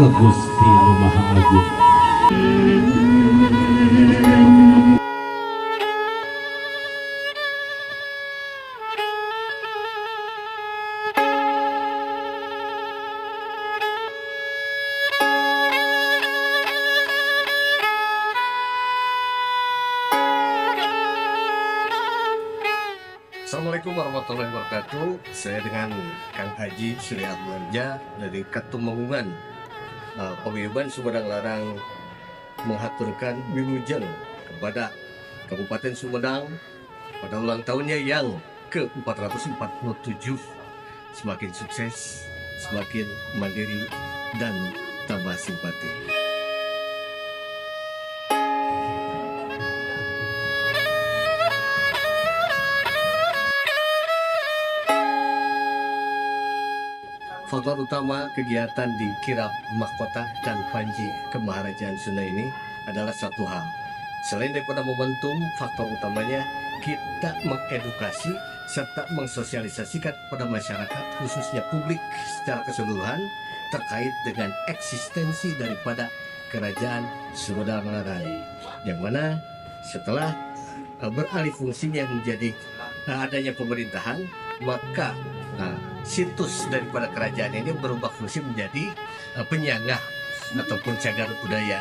ke Gusti Nu Maha Agung. Assalamualaikum warahmatullahi wabarakatuh. Saya dengan Kang Haji Sri Abdullah dari Katumangungan, Paguyuban Sumedang Larang, menghaturkan wilujeng kepada Kabupaten Sumedang pada ulang tahunnya yang ke-447. Semakin sukses, semakin mandiri, dan tambah simpati. Faktor utama kegiatan di Kirap Mahkota dan Panji Kemaharajaan Sunda ini adalah satu hal. Selain daripada momentum, faktor utamanya kita mengedukasi serta mensosialisasikan kepada masyarakat, khususnya publik secara keseluruhan, terkait dengan eksistensi daripada Kerajaan Sumedang Larang, yang mana setelah beralih fungsinya menjadi adanya pemerintahan, maka situs daripada kerajaan ini berubah fungsi menjadi penyangga ataupun cagar budaya.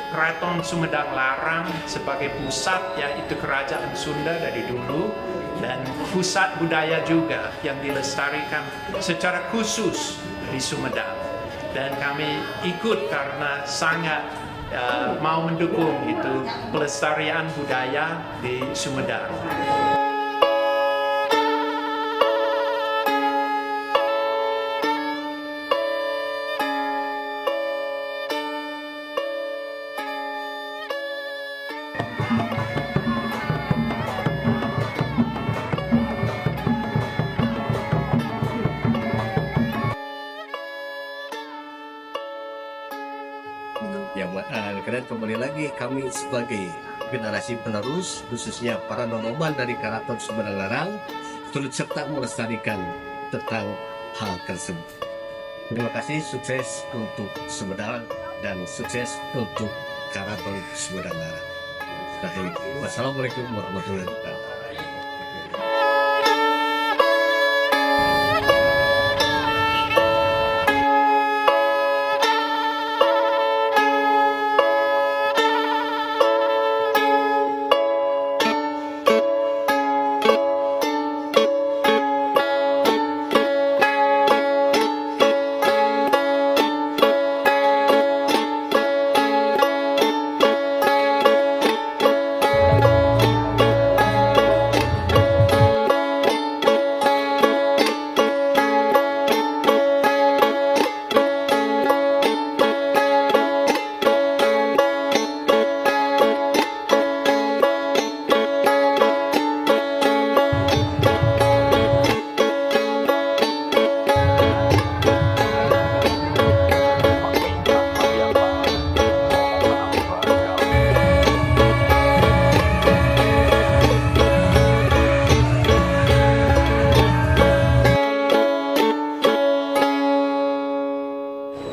Keraton Sumedang Larang sebagai pusat, yaitu kerajaan Sunda dari dulu, dan pusat budaya juga yang dilestarikan secara khusus di Sumedang. Dan kami ikut karena sangat mau mendukung itu pelestarian budaya di Sumedang. Kemudian kembali lagi kami sebagai generasi penerus, khususnya para nonoman dari Keraton Sumedang Larang, turut serta melestarikan tentang hal tersebut. Terima kasih, sukses untuk Sumedang dan sukses untuk Keraton Sumedang Larang. Wassalamualaikum warahmatullahi wabarakatuh.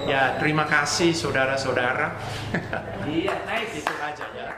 Ya, terima kasih saudara-saudara. Iya, itu aja ya.